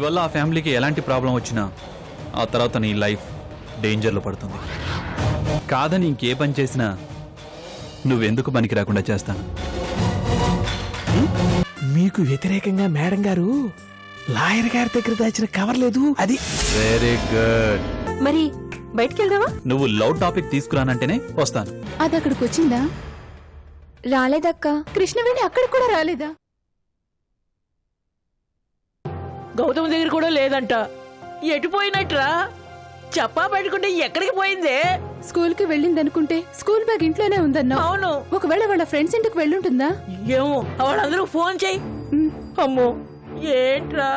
ఇవల్ల ఆ ఫ్యామిలీకి ఎలాంటి ప్రాబ్లం వచ్చినా ఆ తర్వాత నీ లైఫ్ డేంజర్లో పడుతుంది. కాదని ఇంకే పని చేసినా నువ్వెందుకు పనికి రాకుండా చేస్తాను. మీకు వ్యతిరేకంగా మేడం గారు లాయర్ గారి దగ్గర దాచిన కవర్ లేదు. అది వెరీ గుడ్. మరి బయటికి వెళ్దామా? నువ్వు లవ్ టాపిక్ తీసుకురానంటేనే వస్తాను. అది అక్కడికి వచ్చిందా? రాలేదక్క. కృష్ణవేణి అక్కడికి కూడా రాలేదా? గౌతమ్ దగ్గర కూడా లేదంట. ఎటుపోయినట్రా? చెప్పా పెట్టుకుంటే ఎక్కడికి పోయిందే? స్కూల్ కి వెళ్ళిందనుకుంటే స్కూల్ బ్యాగ్ ఇంట్లోనే ఉందన్నా. అవును. ఒకవేళ వాళ్ళ ఫ్రెండ్స్ ఇంటికి వెళ్ళుంటుందా? ఏమో, వాళ్ళందరూ ఫోన్ చెయ్యి. అమ్మో ఏంట్రా?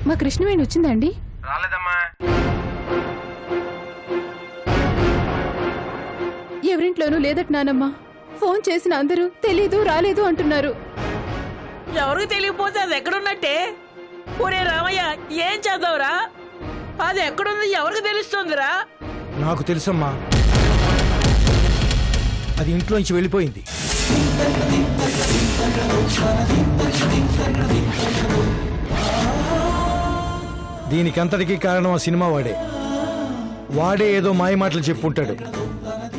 మా కృష్ణవేణి వచ్చిందా అండి? రాలేదమ్మా. ఎవరింట్లోనూ లేదట నానమ్మ. ఫోన్ చేసిన అందరూ తెలీదు రాలేదు అంటున్నారు. ఎవరికి తెలియకపోతే అది ఎక్కడున్నట్టే? ఒరే రామయ్య, ఏం చేద్దావురా? అది ఎక్కడుంది ఎవరికి తెలుస్తుందిరా? నాకు తెలుసమ్మా, అది ఇంట్లోంచి వెళ్ళిపోయింది. దీనికంతటికీ కారణం ఆ సినిమా వాడే ఏదో మాయ మాటలు చెప్పుంటాడు.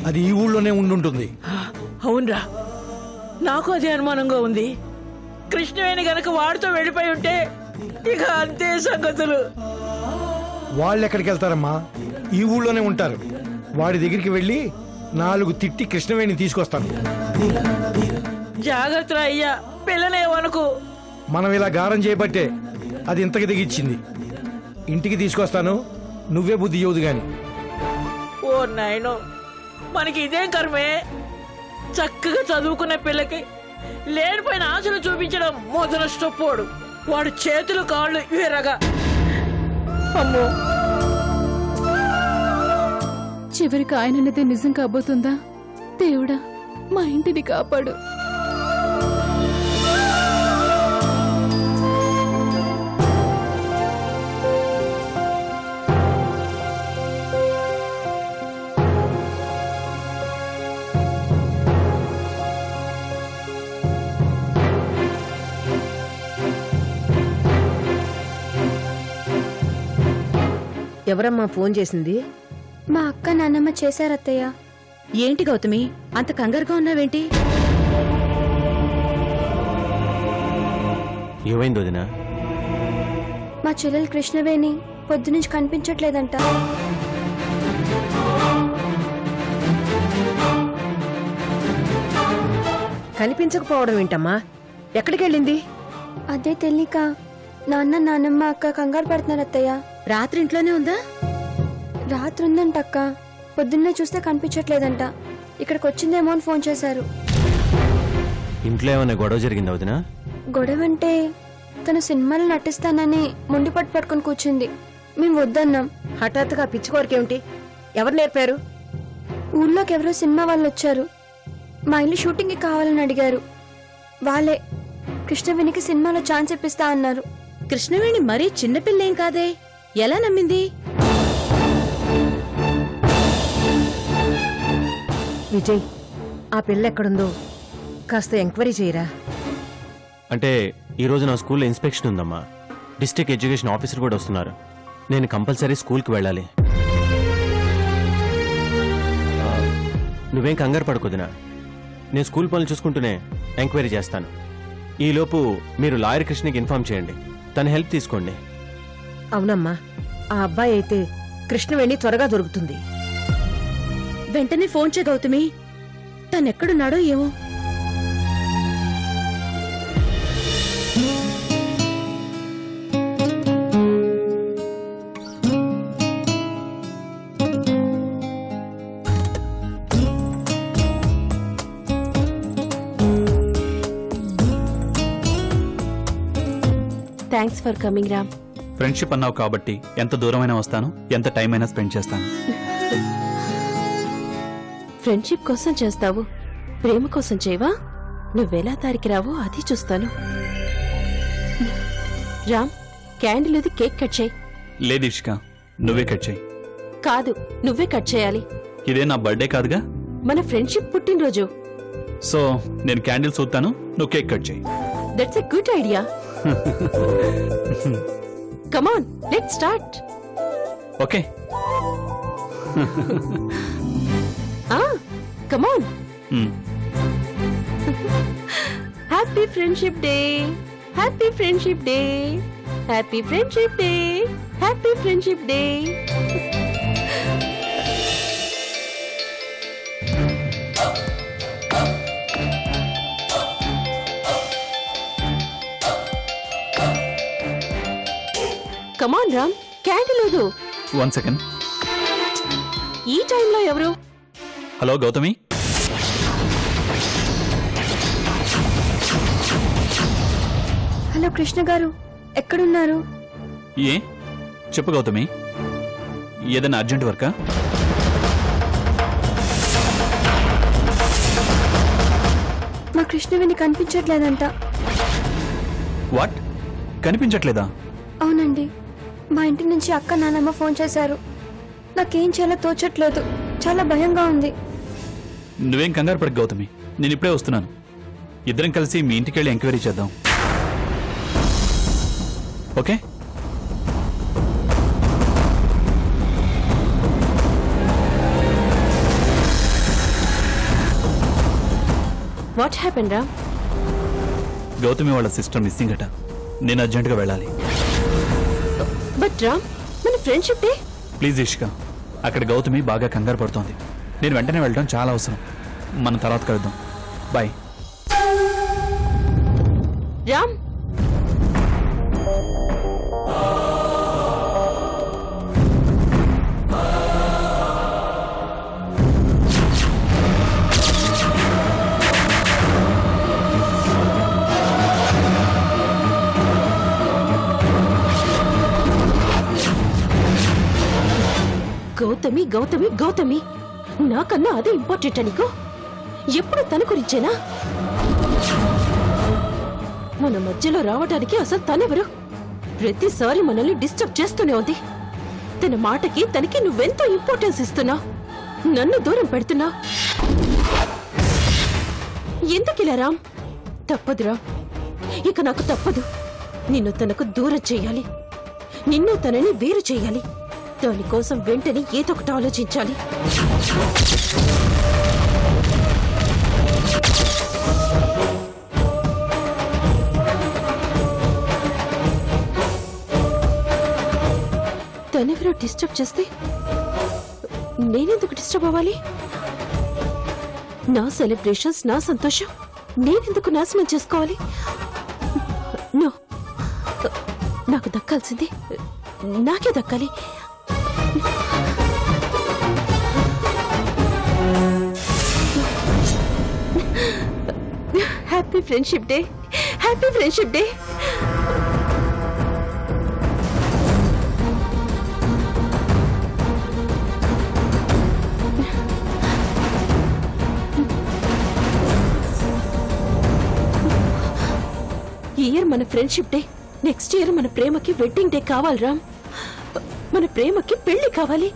అది ఈ ఊళ్ళోనే ఉండుంటుంది. అవునరా, నాకు అదే అనుమానంగా ఉంది. కృష్ణవేణి గనక వాడితో వెళ్ళిపోయి ఉంటే ఇక అంతే సంగతులు. వాళ్ళు ఎక్కడికి వెళ్తారమ్మా? ఈ ఊళ్ళోనే ఉంటారు. వాడి దగ్గరికి వెళ్ళి 4 తిట్టి కృష్ణవేణి తీసుకొస్తాను. జాగ్రత్త అయ్యా, పిల్లనేమనుకో. మనం ఇలా గారం చేయబట్టే అది ఇంతకి దిగిచ్చింది. ఇంటికి తీసుకొస్తాను, నువ్వే బుద్ధి చెబుదు గాని. ఓ నాయనో, మనకి ఇదేం కర్మే? చక్కగా చదువుకున్న పిల్లకి లేనిపోయిన ఆశలు చూపించడం మొదల స్టొప్పోడు. వాడు చేతులు కాళ్ళు విరగా. అమ్మో, చివరికి ఆయనన్నదే నిజం కాబోతుందా? దేవుడా, మా ఇంటిని కాపాడు. ఎవరమ్మా ఫోన్ చేసింది? మా అక్క నాన్నమ్మ చేశారత్తయ్య. ఏంటి గౌతమి, అంత కంగారుగా ఉన్నావేంటి? ఏమైంది వదినా? మా చెల్లెలు కృష్ణవేణి పొద్దునుంచి కనిపించట్లేదంట. కనిపించకపోవడం ఏంటమ్మా? ఎక్కడికెళ్ళింది? అదే తెలియక నాన్న నాన్నమ్మ అక్క కంగారు పడుతున్నారు అత్తయ్య. రాత్రి ఇంట్లోనే ఉందా? రాత్రి ఉందంట అక్క. పొద్దున్నే చూస్తే కనిపించట్లేదంట. ఇక్కడికి వచ్చిందేమో అని ఫోన్ చేశారు. ఇంట్లో ఏమైనా గొడవ జరిగిందా వదినా? గొడవ అంటే తను సినిమాలు నటిస్తానని మొండి పట్టుకొని కూర్చుంది. మేము వద్దన్నాం. హఠాత్తుగా పిచ్చుకోరికేమిటి? ఎవరు నేర్పారు? ఊళ్ళోకి ఎవరో సినిమా వాళ్ళు వచ్చారు. మా ఇల్లు షూటింగ్కి కావాలని అడిగారు. వాళ్ళే కృష్ణవేణికి సినిమాలో ఛాన్స్ ఇప్పిస్తా అన్నారు. కృష్ణవేణి మరీ చిన్నపిల్లేం కాదే, ఎలా నమ్మింది? విజయ్, ఆ పిల్ల ఎక్కడుందో కాస్త ఎంక్వైరీ చేయరా. అంటే ఈరోజు నా స్కూల్లో ఇన్స్పెక్షన్ ఉందమ్మా. డిస్ట్రిక్ట్ ఎడ్యుకేషన్ ఆఫీసర్ కూడా వస్తున్నారు. నేను కంపల్సరీ స్కూల్కి వెళ్ళాలి. నువ్వేం కంగారు పడుకోదినా, నేను స్కూల్ పనులు చూసుకుంటూనే ఎంక్వైరీ చేస్తాను. ఈలోపు మీరు లాయర్ కృష్ణకి ఇన్ఫార్మ్ చేయండి, తన హెల్ప్ తీసుకోండి. అవునమ్మా, ఆ అబ్బాయి అయితే కృష్ణవేణి త్వరగా దొరుకుతుంది. వెంటనే ఫోన్ చే గౌతమి, తనెక్కడున్నాడో ఏమో. Thanks for coming Ram. Friendship అన్నావు కాబట్టి ఎంత దూరమైనా వస్తాను, ఎంత టైం అయినా స్పెండ్ చేస్తాను. ఫ్రెండ్షిప్ కోసం చేస్తావు, ప్రేమ కోసం చేయవా? నువ్వెలా దారికి రావో అది చూస్తాను. రామ్, క్యాండిల్ ఇది కేక్ కట్ చేయి. లేదు ఇష్క, నువ్వే కట్ చేయి. కాదు, నువ్వే కట్ చేయాలి. ఇదే నా బర్త్డే కాదుగా, మన ఫ్రెండ్షిప్ పుట్టినరోజు. సో నేను క్యాండిల్ చూస్తాను, నువ్వు కేక్ కట్ చేయి. That's a good idea. Come on, let's start. Okay. Come on. Happy friendship day, happy friendship day, happy friendship day, happy friendship day. Come on Ram, candle లేదు. 1 second. ఈ టైంలో ఎవరు? Hello Gautami. Hello Krishna గారు, ఎక్కడున్నారు? ఏ చెప్పు గౌతమి, ఏదైనా అర్జెంట్ వర్కా? మా కృష్ణవేణి కనిపించట్లేదంట. వాట్, కనిపించట్లేదా? అవునండి, మా ఇంటి నుంచి అక్క నాన్నమ్మ ఫోన్ చేశారు. నాకేం చేయాలో తోచట్లేదు, చాలా భయంగా ఉంది. నువ్వేం కంగారు పడకు గౌతమి, నేను ఇప్పుడే వస్తున్నాను. ఇద్దరం కలిసి మీ ఇంటికి వెళ్ళి ఎంక్వైరీ చేద్దాం, okay? What happen Ram? Gautami వాళ్ళ సిస్టర్ మిస్సింగ్ అట, నేను అర్జెంటుగా వెళ్ళాలి. బట్ రామ్, మన ఫ్రెండ్షిప్ డే. ప్లీజ్ ఇష్క, అక్కడ గౌతమి బాగా కంగారు పడుతోంది. నేను వెంటనే వెళ్ళడం చాలా అవసరం. మనం తర్వాత కలుద్దాం, బాయ్. రామ్, గౌతమి గౌతమి గౌతమి, నాకన్నా అదే ఇంపార్టెంట్ నీకు? ఎప్పుడు తన గురించేనా? మన మధ్యలో రావడానికి అసలు తనెవరు? ప్రతిసారి మనల్ని డిస్టర్బ్ చేస్తూనే ఉంది. తన మాటకి తనకి నువ్వెంతో ఇంపార్టెన్స్ ఇస్తున్నావు, నన్ను దూరం పెడుతున్నా. ఎందుకిలా రామ్? తప్పదురా, ఇక నాకు తప్పదు. నిన్ను తనకు దూరం చేయాలి, నిన్ను తనని వేరు చేయాలి. దానికోసం వెంటనే ఏదో ఒకటి ఆలోచించాలి. తనెవరో డిస్టర్బ్ చేస్తే నేనెందుకు డిస్టర్బ్ అవ్వాలి? నా సెలబ్రేషన్స్, నా సంతోషం నేనెందుకు నాశనం చేసుకోవాలి? నో, నాకు దక్కాల్సింది నాకే దక్కాలి. Happy friendship day, happy friendship day. ఈ ఇయర్ మన ఫ్రెండ్షిప్ డే, నెక్స్ట్ ఇయర్ మన ప్రేమకి వెడ్డింగ్ డే కావాలి రామ్. మన ప్రేమకి పెళ్లి కావాలి.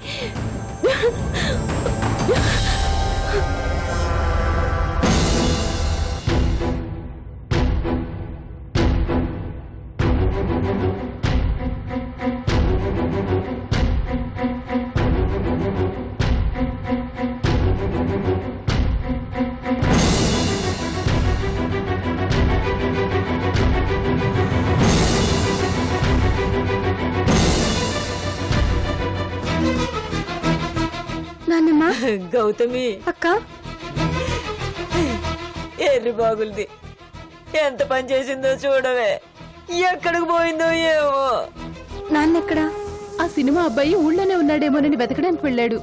నాన్నమ్మ, గౌతమి అక్క, ఎర్రి బాగుంది, ఎంత పని చేసిందో చూడవే. ఎక్కడికి పోయిందో ఏమో. నాన్న ఎక్కడా? ఆ సినిమా అబ్బాయి ఊళ్ళోనే ఉన్నాడేమోనని వెతకడానికి వెళ్ళాడు.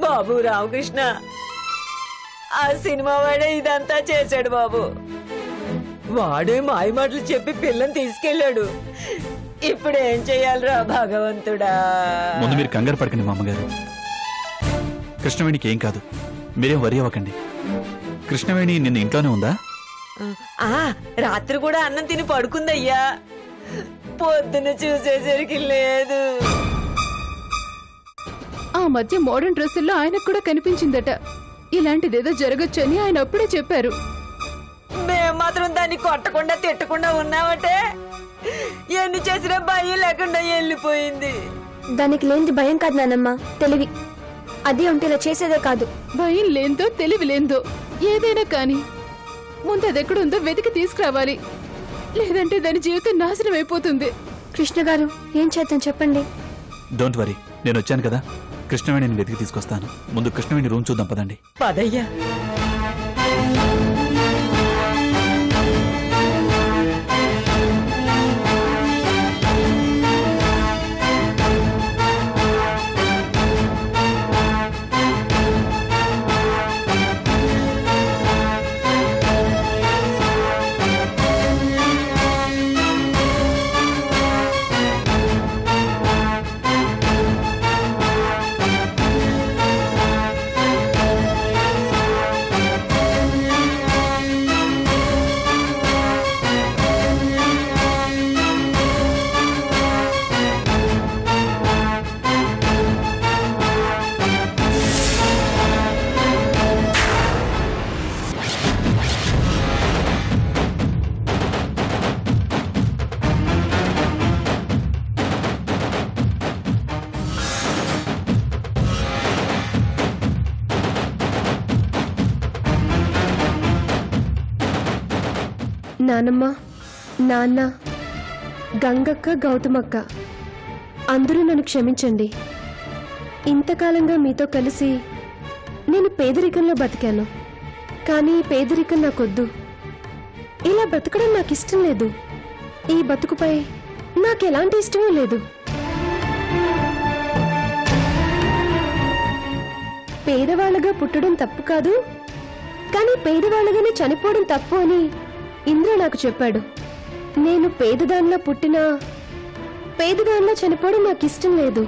బాబు రామకృష్ణ, ఆ సినిమా వాడే ఇదంతా చేశాడు బాబు. వాడే మాయ మాటలు చెప్పి పిల్లని తీసుకెళ్ళాడు. ఇప్పుడు ఏం చెయ్యాలిరా భగవంతుడా? ముందు మీరు కంగారు పడకండి మా అమ్మగారు. కృష్ణవేణికి ఏం కాదు, మీరేం వరి అవ్వకండి. కృష్ణవేణి నిన్న ఇంట్లోనే ఉందా? రాత్రి కూడా అన్నం తిని పడుకుందయ్యా. పొద్దున చూసేసరికి లేదు. ఆ మధ్య మోడర్న్ డ్రెస్సుల్లో ఆయనకు కూడా కనిపించిందట. ఇలాంటిదేదో జరగచ్చని ఆయన అప్పుడే చెప్పారు. మేం మాత్రం దాన్ని కొట్టకుండా తిట్టకుండా ఉన్నామంటే ఎన్ని చేసినా భయం లేకుండా వెళ్ళిపోయింది. దానికి లేనిది భయం కాదు నానమ్మ, తెలివి. అది ఉంటే ఇలా చేసేదే కాదు. భయం లేందో తెలివి లేందో ఏదైనా కాని ముందు అది ఎక్కడుందో వెతికి తీసుకురావాలి. లేదంటే దాని జీవితం నాశనం అయిపోతుంది. కృష్ణ గారు, ఏం చేద్దాం చెప్పండి. డోంట్ వరీ, నేను వచ్చాను కదా, కృష్ణవేణిని వెతికి తీసుకొస్తాను. ముందు కృష్ణవేణి రూమ్ చూద్దాం పదండి. పదయ్యా. నానమ్మ, నాన్న, గంగక్క, గౌతమక్క అందరూ నన్ను క్షమించండి. ఇంతకాలంగా మీతో కలిసి నేను పేదరికంలో బతికాను. కానీ ఈ పేదరికం నాకొద్దు. ఇలా బ్రతకడం నాకు ఇష్టం లేదు. ఈ బతుకుపై నాకు ఎలాంటి ఇష్టమూ లేదు. పేదవాళ్ళగా పుట్టడం తప్పు కాదు, కానీ పేదవాళ్ళగానే చనిపోవడం తప్పు అని ఇంద్ర నాకు చెప్పాడు. నేను పేదదానిలో పుట్టినా పేదదానిలో చనిపోవడం నాకు ఇష్టం లేదు.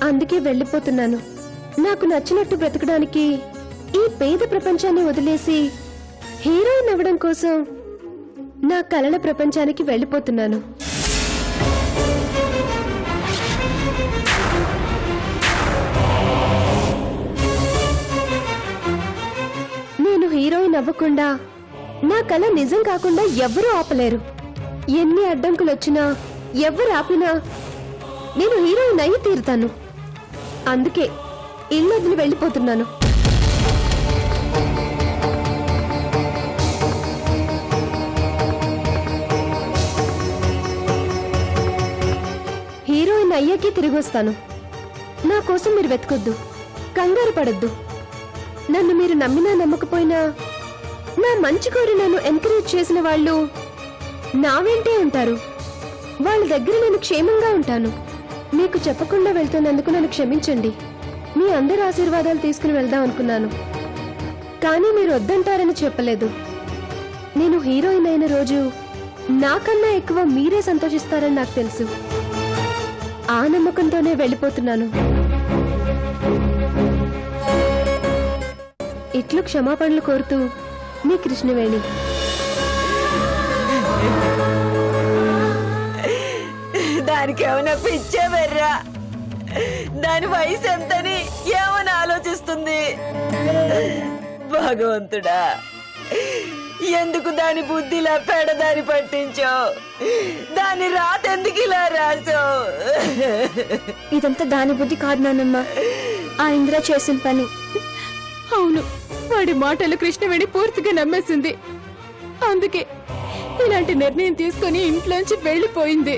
అందుకే వెళ్ళిపోతున్నాను. నాకు నచ్చినట్టు బ్రతకడానికి ఈ పేద ప్రపంచాన్ని వదిలేసి హీరోయిన్ అవ్వడం కోసం నా కలల ప్రపంచానికి వెళ్ళిపోతున్నాను. నేను హీరోయిన్ అవ్వకుండా నా కళ నిజం కాకుండా ఎవ్వరూ ఆపలేరు. ఎన్ని అడ్డంకులు వచ్చినా ఎవ్వరు ఆపినా నేను హీరోయిన్ అయ్యి తీరుతాను. అందుకే ఇల్లు వదిలి వెళ్ళిపోతున్నాను. హీరోయిన్ అయ్యాకే తిరిగి వస్తాను. నా కోసం మీరు వెతకొద్దు, కంగారు పడొద్దు. నన్ను మీరు నమ్మినా నమ్మకపోయినా నా మంచి కోరి నన్ను ఎంకరేజ్ చేసిన వాళ్ళు నా వెంటే ఉంటారు. వాళ్ళ దగ్గర నేను క్షేమంగా ఉంటాను. మీకు చెప్పకుండా వెళ్తున్నందుకు నన్ను క్షమించండి. మీ అందరి ఆశీర్వాదాలు తీసుకుని వెళ్దాం అనుకున్నాను, కానీ మీరు వద్దంటారని చెప్పలేదు. నేను హీరోయిన్ అయిన రోజు నాకన్నా ఎక్కువ మీరే సంతోషిస్తారని నాకు తెలుసు. ఆ నమ్మకంతోనే వెళ్ళిపోతున్నాను. ఇట్లు క్షమాపణలు కోరుతూ మీ కృష్ణవేణి. దానికి ఏమైనా పిచ్చే వెర్రా? దాని వయసు ఎంతని ఏమని ఆలోచిస్తుంది? భగవంతుడా, ఎందుకు దాని బుద్ధిలా పెడదారి పట్టించో? దాని రాత ఎందుకు ఇలా రాసో? ఇదంతా దాని బుద్ధి కాదు నానమ్మ, ఆ ఇంద్ర చేసిన పని. అవును, వాడి మాటలు కృష్ణవేణి పూర్తిగా నమ్మేసింది. అందుకే ఇలాంటి నిర్ణయం తీసుకుని ఇంట్లోంచి వెళ్ళిపోయింది.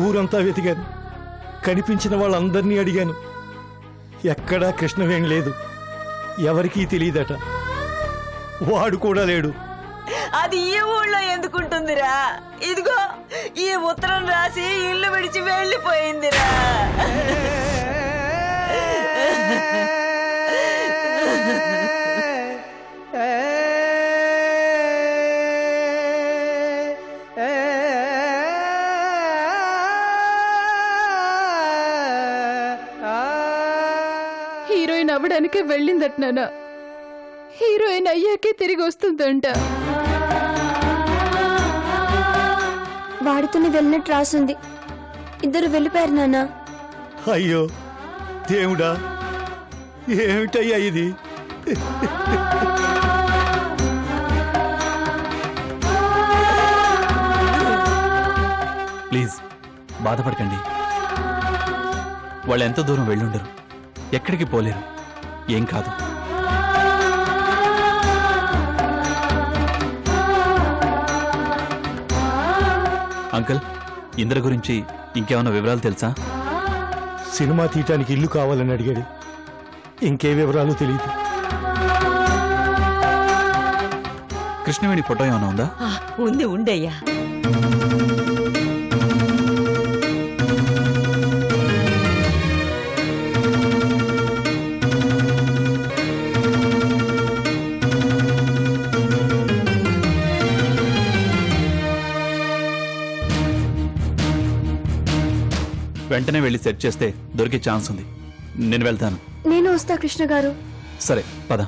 ఊరంతా వెతికాను, కనిపించిన వాళ్ళందరినీ అడిగాను. ఎక్కడా కృష్ణవేణి లేదు, ఎవరికీ తెలియదట. వాడు కూడా లేడు. అది ఈ ఊళ్ళో ఎందుకుంటుందిరా? ఇదిగో ఈ ఉత్తరం రాసి ఇల్లు విడిచి వెళ్ళిపోయిందిరా. హీరోయిన్ అవ్వడానికే వెళ్ళిందట నాన్న. హీరోయిన్ అయ్యాకే తిరిగి వస్తుందంట. వాడితోనే వెళ్ళినట్టు రాసుంది. ఇద్దరు వెళ్ళిపోయారు నాన్న. అయ్యో దేవుడా, ఏమిటయ్యా ఇది? ప్లీజ్ బాధపడకండి. వాళ్ళు ఎంత దూరం వెళ్ళుండరు, ఎక్కడికి పోలేరు. ఏం కాదు. అంకుల్, ఇంద్ర గురించి ఇంకేమైనా వివరాలు తెలుసా? సినిమా తీయటానికి ఇల్లు కావాలని అడిగాడు. ఇంకే వివరాలు తెలియదు. కృష్ణవేణి ఫోటో ఏమైనా ఉందా? ఉంది, ఉండయ్యా. వెంటనే వెళ్ళి సెట్ చేస్తే దొరికే ఛాన్స్ ఉంది. నేను వెళ్తాను. నేను వస్తా కృష్ణ గారు. సరే పద.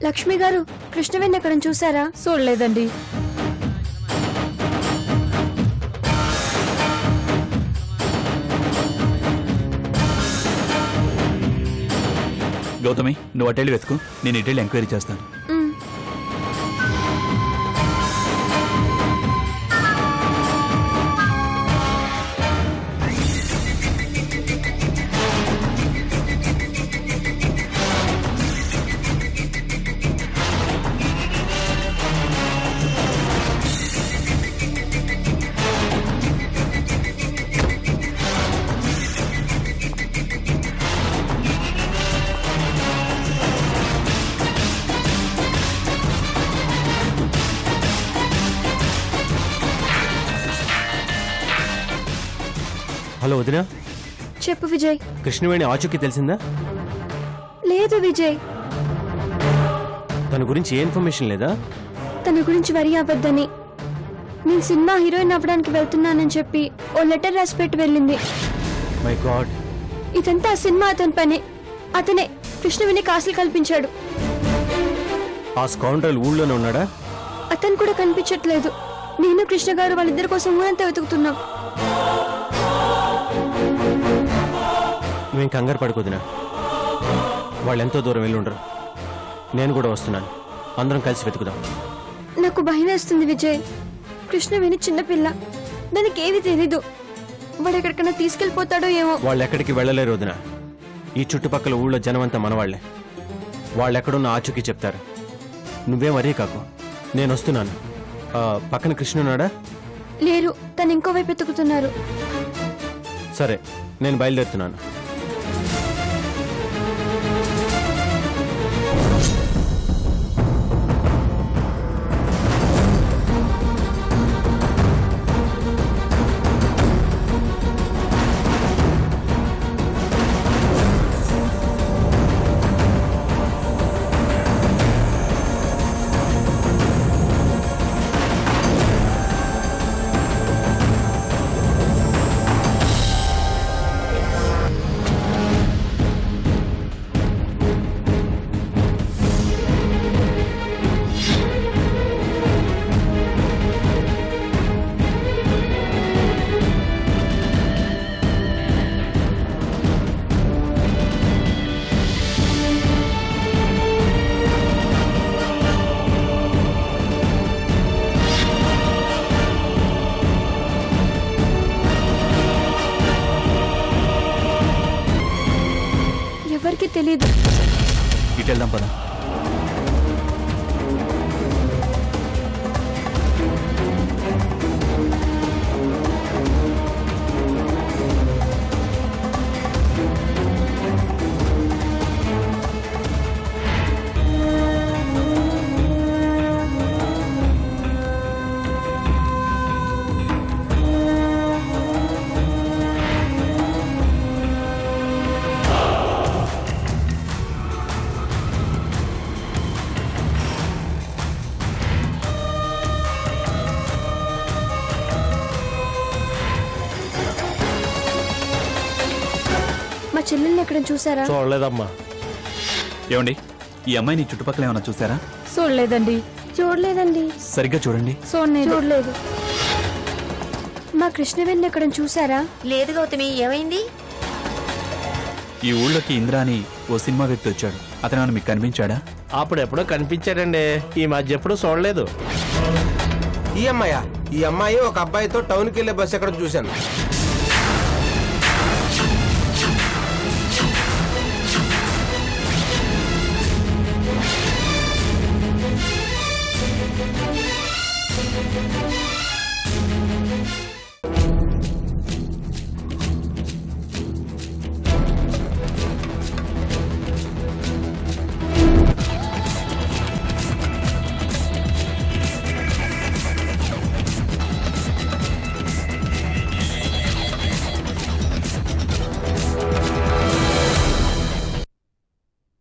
లక్ష్మి గారు, కృష్ణవేణి ఎక్కడ చూసారా? చూడలేదండి. గౌతమి, నువ్వు అటెళ్ళి వెతుకు, నేను ఇటెళ్ళి ఎంక్వైరీ చేస్తాను. హలో వదినా. చెప్పు విజయ్. కృష్ణవేణి ఆచూకీ తెలిసిందా? లేదు విజయ్. తన గురించి ఏ ఇన్ఫర్మేషన్ లేదా? తన గురించి వరి అవ్వద్దని, నేను సినిమా హీరోయిన్ అవ్వడానికి వెళ్తున్నానని చెప్పి ఓ లెటర్ రాసి పెట్టి వెళ్ళింది. My God. ఇదంతా ఆ సినిమా అతని పని. అతనే కృష్ణవేణి కాసులు కల్పించాడు. ఆ స్కౌండ్రల్ ఊళ్ళోనే ఉన్నాడా? అతను కూడా కనిపించట్లేదు. నేను కృష్ణ గారు వాళ్ళిద్దరి కోసం ఊరంతా వెతుకుతున్నాం. నువ్వేం కంగారు పడుకోదినా. వాళ్ళు ఎంతో దూరం వెళ్ళి ఉండరు. నేను కూడా వస్తున్నాను. అందరం కలిసి వెతుకుదాం. నాకు భయం వేస్తుంది విజయ్. కృష్ణవేణి చిన్నపిల్ల, దానికి ఏది తెలీదు. వాడు ఎక్కడికైనా తీసుకెళ్ళిపోతాడో ఏమో. వాళ్ళు ఎక్కడికి వెళ్ళలేరు వదినా. ఈ చుట్టుపక్కల ఊళ్ళో జనం అంతా మనవాళ్లే. వాళ్ళు ఎక్కడున్న ఆచూకీ చెప్తారు. నువ్వేం వరీ కాకు, నేను వస్తున్నాను. పక్కన కృష్ణ ఉన్నాడా? లేరు, తను ఇంకోవైపు వెతుకుతున్నారు. సరే, నేను బయలుదేరుతున్నాను. తెలీదు. ఇటు వెళ్దాం పద. మా చెల్లెల్ని ఎక్కడ చూసారా? చూడలేదమ్మా. ఏమండి, ఈ అమ్మాయిని చుట్టుపక్కల ఏమైనా చూసారా? చూడలేదండి. చూడలేదండి. సరిగ్గా చూడండి. చూడలేదు. మా కృష్ణవేణిని ఎక్కడ చూసారా? లేదు గౌతమి, ఏమైంది? ఈ ఊళ్ళోకి ఇంద్ర అని ఓ సినిమా వ్యక్తి వచ్చాడు. అతను మీకు కనిపించాడా? అప్పుడు ఎప్పుడో కనిపించాడండి, ఈ మధ్య ఎప్పుడు చూడలేదు. ఈ అమ్మాయి ఒక అబ్బాయితో టౌన్కి వెళ్ళే బస్సు ఎక్కడ చూశాను.